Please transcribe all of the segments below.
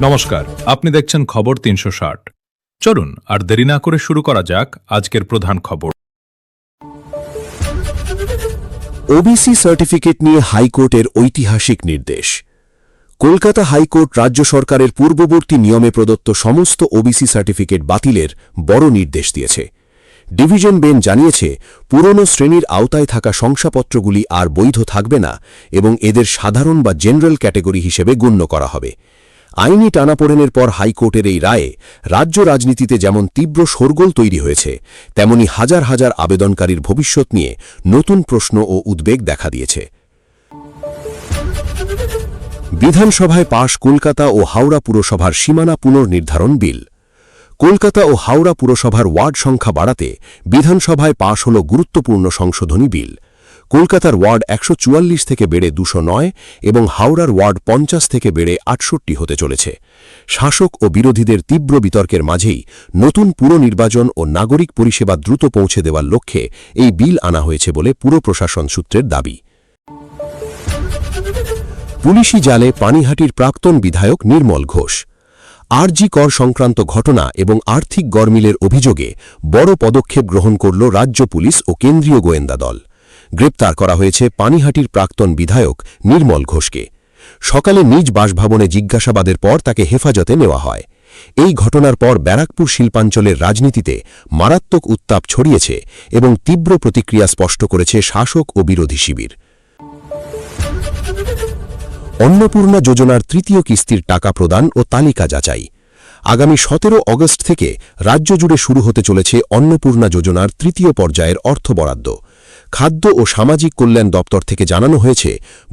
নমস্কার, আপনি দেখছেন খবর ৩৬০। চলুন আর দেরি না করে শুরু করা যাক আজকের প্রধান খবর। ওবিসি সার্টিফিকেট নিয়ে হাইকোর্টের ঐতিহাসিক নির্দেশ। কলকাতা হাইকোর্ট রাজ্য সরকারের পূর্ববর্তী নিয়মে প্রদত্ত সমস্ত ওবিসি সার্টিফিকেট বাতিলের বড় নির্দেশ দিয়েছে। ডিভিশন বেঞ্চ জানিয়েছে, পুরনো শ্রেণীর আওতায় থাকা শংসাপত্রগুলি আর বৈধ থাকবে না এবং এদের সাধারণ বা জেনারেল ক্যাটেগরি হিসেবে গণ্য করা হবে। আইনি টানাপোড়েনের পর হাইকোর্টের এই রায়ে রাজ্য রাজনীতিতে যেমন তীব্র শোরগোল তৈরি হয়েছে, তেমনি হাজার হাজার আবেদনকারীর ভবিষ্যৎ নিয়ে নতুন প্রশ্ন ও উদ্বেগ দেখা দিয়েছে। বিধানসভায় পাশ কলকাতা ও হাওড়া পুরসভার সীমানা পুনর্নির্ধারণ বিল। কলকাতা ও হাওড়া পুরসভার ওয়ার্ড সংখ্যা বাড়াতে বিধানসভায় পাশ হল গুরুত্বপূর্ণ সংশোধনী বিল। কলকাতার ওয়ার্ড ১৪৪ থেকে বেড়ে ২০৯ এবং হাওড়ার ওয়ার্ড ৫০ থেকে বেড়ে ৬৮ হতে চলেছে। শাসক ও বিরোধীদের তীব্র বিতর্কের মাঝেই নতুন পুর নির্বাচন ও নাগরিক পরিষেবা দ্রুত পৌঁছে দেওয়ার লক্ষ্যে এই বিল আনা হয়েছে বলে পুর প্রশাসন সূত্রের দাবি। পুলিশি জালে পানিহাটির প্রাক্তন বিধায়ক নির্মল ঘোষ। আরজি কর সংক্রান্ত ঘটনা এবং আর্থিক গরমিলের অভিযোগে বড় পদক্ষেপ গ্রহণ করল রাজ্য পুলিশ ও কেন্দ্রীয় গোয়েন্দা দল। গ্রেপ্তার করা হয়েছে পানিহাটির প্রাক্তন বিধায়ক নির্মল ঘোষকে। সকালে নিজ বাসভবনে জিজ্ঞাসাবাদের পর তাকে হেফাজতে নেওয়া হয়। এই ঘটনার পর ব্যারাকপুর শিল্পাঞ্চলের রাজনীতিতে মারাত্মক উত্তাপ ছড়িয়েছে এবং তীব্র প্রতিক্রিয়া স্পষ্ট করেছে শাসক ও বিরোধী শিবির। অন্নপূর্ণা যোজনার তৃতীয় কিস্তির টাকা প্রদান ও তালিকা যাচাই। আগামী ১৭ অগস্ট থেকে রাজ্য জুড়ে শুরু হতে চলেছে অন্নপূর্ণা যোজনার তৃতীয় পর্যায়ের অর্থ বরাদ্দ। খাদ্য ও সামাজিক কল্যাণ দপ্তর থেকে জানানো হয়েছে,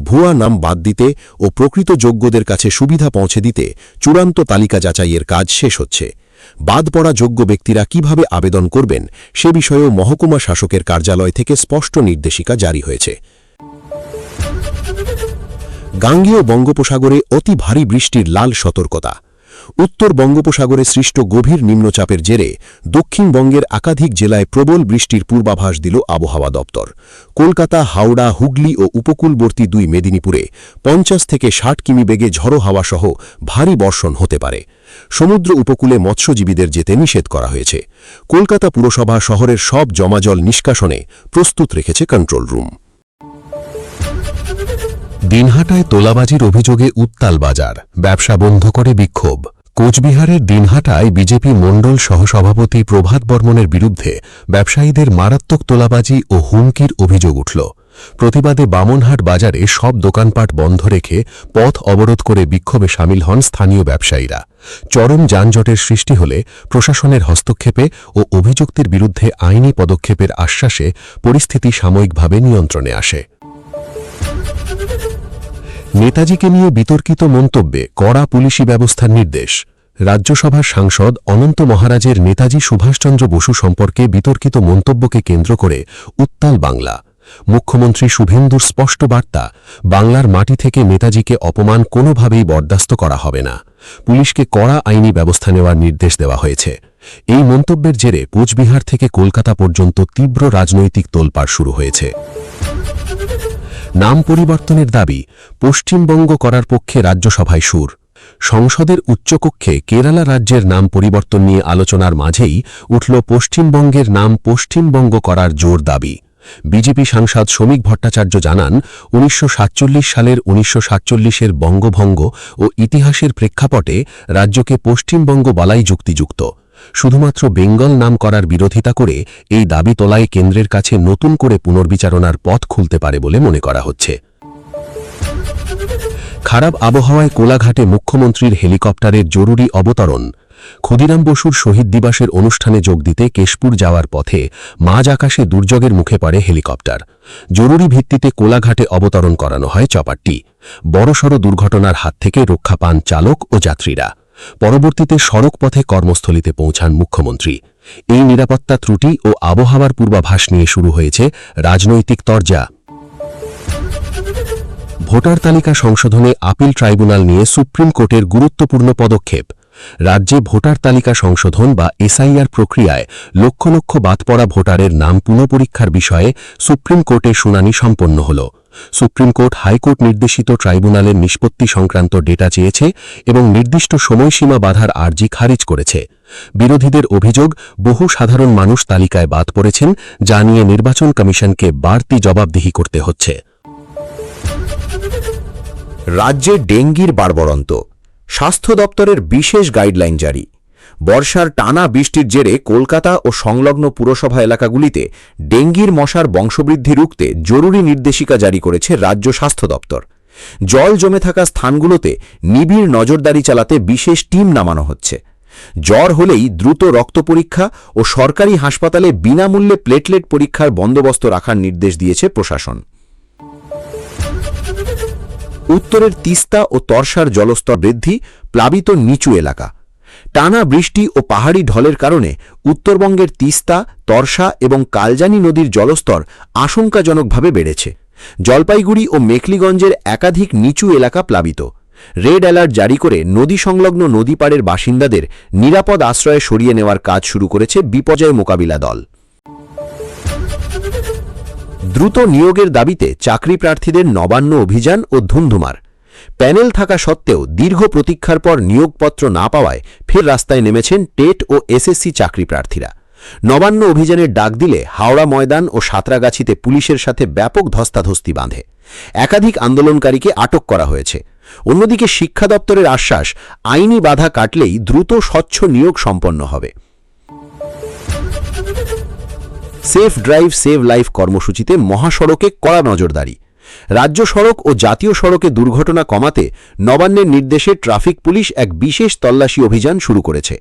ভুয়া নাম বাদ দিতে ও প্রকৃত যোগ্যদের কাছে সুবিধা পৌঁছে দিতে চূড়ান্ত তালিকা যাচাইয়ের কাজ শেষ হচ্ছে। বাদ পড়া যোগ্য ব্যক্তিরা কিভাবে আবেদন করবেন সে বিষয়েও মহকুমা শাসকের কার্যালয় থেকে স্পষ্ট নির্দেশিকা জারি হয়েছে। গাঙ্গেয় বঙ্গোপসাগরে অতি ভারী বৃষ্টির লাল সতর্কতা। উত্তর বঙ্গোপসাগরে সৃষ্ট গভীর নিম্নচাপের জেরে দক্ষিণবঙ্গের একাধিক জেলায় প্রবল বৃষ্টির পূর্বাভাস দিল আবহাওয়া দপ্তর। কলকাতা, হাওড়া, হুগলি ও উপকূলবর্তী ২ মেদিনীপুরে ৫০ থেকে ৬০ কিমি বেগে ঝড়ো হাওয়াসহ ভারী বর্ষণ হতে পারে। সমুদ্র উপকূলে মৎস্যজীবীদের যেতে নিষেধ করা হয়েছে। কলকাতা পুরসভা শহরের সব জমাজল নিষ্কাশনে প্রস্তুত রেখেছে কন্ট্রোল রুম। দিনহাটায় তোলাবাজির অভিযোগে উত্তাল বাজার, ব্যবসা বন্ধ করে বিক্ষোভ। কোচবিহারের দিনহাটায় বিজেপি মণ্ডল সহসভাপতি প্রভাত বর্মনের বিরুদ্ধে ব্যবসায়ীদের মারাত্মক তোলাবাজি ও হুমকির অভিযোগ উঠল। প্রতিবাদে বামনহাট বাজারে সব দোকানপাট বন্ধ রেখে পথ অবরোধ করে বিক্ষোভে সামিল হন স্থানীয় ব্যবসায়ীরা। চরম যানজটের সৃষ্টি হলে প্রশাসনের হস্তক্ষেপে ও অভিযুক্তের বিরুদ্ধে আইনি পদক্ষেপের আশ্বাসে পরিস্থিতি সাময়িকভাবে নিয়ন্ত্রণে আসে। নেতাজিকে নিয়ে বিতর্কিত মন্তব্যে কড়া পুলিশি ব্যবস্থার নির্দেশ। রাজ্যসভার সাংসদ অনন্ত মহারাজের নেতাজি সুভাষচন্দ্র বসু সম্পর্কে বিতর্কিত মন্তব্যকে কেন্দ্র করে উত্তাল বাংলা। মুখ্যমন্ত্রী শুভেন্দুর স্পষ্ট বার্তা, বাংলার মাটি থেকে নেতাজিকে অপমান কোনোভাবেই বরদাস্ত করা হবে না। পুলিশকে কড়া আইনি ব্যবস্থা নেওয়ার নির্দেশ দেওয়া হয়েছে। এই মন্তব্যের জেরে কোচবিহার থেকে কলকাতা পর্যন্ত তীব্র রাজনৈতিক তোলপাড় শুরু হয়েছে। নাম পরিবর্তনের দাবি, পশ্চিমবঙ্গ করার পক্ষে রাজ্যসভায় সুর। সংসদের উচ্চকক্ষে কেরালা রাজ্যের নাম পরিবর্তন নিয়ে আলোচনার মাঝেই উঠল পশ্চিমবঙ্গের নাম পশ্চিমবঙ্গ করার জোর দাবি। বিজেপি সাংসদ শ্রমিক ভট্টাচার্য জানান, ১৯৪৭ সালের ১৯৪৭-এর বঙ্গভঙ্গ ও ইতিহাসের প্রেক্ষাপটে রাজ্যকে পশ্চিমবঙ্গ বলাই যুক্তিযুক্ত। শুধুমাত্র বেঙ্গল নাম করার বিরোধিতা করে এই দাবি তোলায় কেন্দ্রের কাছে নতুন করে পুনর্বিচারণার পথ খুলতে পারে বলে মনে করা হচ্ছে। খারাপ আবহাওয়ায় কোলাঘাটে মুখ্যমন্ত্রীর হেলিকপ্টারের জরুরি অবতরণ। ক্ষুদিরাম বসুর শহীদ দিবসের অনুষ্ঠানে যোগ দিতে কেশপুর যাওয়ার পথে মাঝ আকাশে দুর্যোগের মুখে পড়ে হেলিকপ্টার। জরুরি ভিত্তিতে কোলাঘাটে অবতরণ করানো হয় চপারটি। বড়সড় দুর্ঘটনার হাত থেকে রক্ষা পান চালক ও যাত্রীরা। পরবর্তীতে সড়ক পথে কর্মস্থলিতে পৌঁছান মুখ্যমন্ত্রী। এই নিরাপত্তা ত্রুটি ও আবহাওয়ার পূর্বাভাস নিয়ে শুরু হয়েছে রাজনৈতিক তরজা। ভোটার তালিকা সংশোধনে আপিল ট্রাইব্যুনাল নিয়ে সুপ্রিম কোর্টের গুরুত্বপূর্ণ পদক্ষেপ। রাজ্যে ভোটার তালিকা সংশোধন বা এসআইআর প্রক্রিয়ায় লক্ষ লক্ষ বাদ পড়া ভোটারের নাম পুনঃপরীক্ষার বিষয়ে সুপ্রিম কোর্টে শুনানি সম্পন্ন হল। সুপ্রিম কোর্ট হাইকোর্ট নির্দেশিত ট্রাইব্যুনালের নিষ্পত্তি সংক্রান্ত ডেটা চেয়েছে এবং নির্দিষ্ট সময়সীমা বাধার আর্জি খারিজ করেছে। বিরোধীদের অভিযোগ, বহু সাধারণ মানুষ তালিকায় বাদ পড়েছেন, যা নিয়ে নির্বাচন কমিশনকে বাড়তি জবাবদিহি করতে হচ্ছে। রাজ্যে ডেঙ্গির বাড়বড়ন্ত, স্বাস্থ্য দপ্তরের বিশেষ গাইডলাইন জারি। বর্ষার টানা বৃষ্টির জেরে কলকাতা ও সংলগ্ন পুরসভা এলাকাগুলিতে ডেঙ্গির মশার বংশবৃদ্ধি রুখতে জরুরি নির্দেশিকা জারি করেছে রাজ্য স্বাস্থ্য দপ্তর। জল জমে থাকা স্থানগুলোতে নিবিড় নজরদারি চালাতে বিশেষ টিম নামানো হচ্ছে। জ্বর হলেই দ্রুত রক্ত পরীক্ষা ও সরকারি হাসপাতালে বিনামূল্যে প্লেটলেট পরীক্ষার বন্দোবস্ত রাখার নির্দেশ দিয়েছে প্রশাসন। উত্তরের তিস্তা ও তরসার জলস্তর বৃদ্ধি, প্লাবিত নিচু এলাকা। টানা বৃষ্টি ও পাহাড়ি ঢলের কারণে উত্তরবঙ্গের তিস্তা, তরসা এবং কালজানি নদীর জলস্তর আশঙ্কাজনকভাবে বেড়েছে। জলপাইগুড়ি ও মেখলিগঞ্জের একাধিক নিচু এলাকা প্লাবিত। রেড অ্যালার্ট জারি করে নদী সংলগ্ন নদীপাড়ের বাসিন্দাদের নিরাপদ আশ্রয়ে সরিয়ে নেওয়ার কাজ শুরু করেছে বিপর্যয় মোকাবিলা দল। দ্রুত নিয়োগের দাবিতে চাকরি প্রার্থীদের নবান্ন অভিযান ও ধুন্ধুমার। প্যানেল থাকা সত্ত্বেও দীর্ঘ প্রতীক্ষার পর নিয়োগপত্র না পাওয়ায় ফের রাস্তায় নেমেছেন টেট ও এসএসসি চাকরি প্রার্থীরা। নবান্ন অভিযানের ডাক দিলে হাওড়া ময়দান ও সাঁতরাগাছিতে পুলিশের সাথে ব্যাপক ধস্তাধস্তি বাঁধে। একাধিক আন্দোলনকারীকে আটক করা হয়েছে। অন্যদিকে শিক্ষা দপ্তরের আশ্বাস, আইনি বাধা কাটলেই দ্রুত স্বচ্ছ নিয়োগ সম্পন্ন হবে। সেফ ড্রাইভ সেভ লাইফ কর্মসূচিতে মহাসড়কে কড়া নজরদারি। রাজ্য সড়ক ও জাতীয় সড়কে দুর্ঘটনা কমাতে নবান্নের নির্দেশে ট্রাফিক পুলিশ এক বিশেষ তল্লাশি অভিযান শুরু করেছে।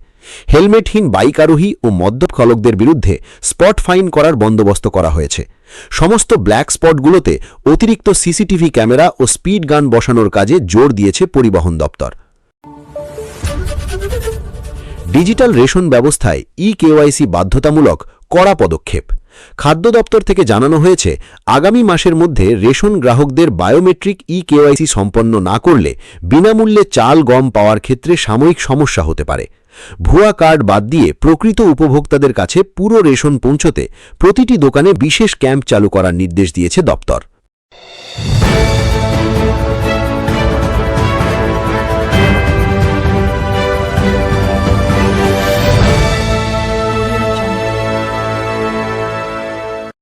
হেলমেটহীন বাইক আরোহী ও মদ্যপ চালকদের বিরুদ্ধে স্পট ফাইন করার বন্দোবস্ত করা হয়েছে। সমস্ত ব্ল্যাক স্পটগুলোতে অতিরিক্ত সিসিটিভি ক্যামেরা ও স্পিড গান বসানোর কাজে জোর দিয়েছে পরিবহন দপ্তর। ডিজিটাল রেশন ব্যবস্থায় ই-কেওয়াইসি বাধ্যতামূলক, কড়া পদক্ষেপ। খাদ্য দপ্তর থেকে জানানো হয়েছে, আগামী মাসের মধ্যে রেশন গ্রাহকদের বায়োমেট্রিক ই-কেওয়াইসি সম্পন্ন না করলে বিনামূল্যে চাল গম পাওয়ার ক্ষেত্রে সাময়িক সমস্যা হতে পারে। ভুয়া কার্ড বাদ দিয়ে প্রকৃত উপভোক্তাদের কাছে পুরো রেশন পৌঁছতে প্রতিটি দোকানে বিশেষ ক্যাম্প চালু করার নির্দেশ দিয়েছে দপ্তর।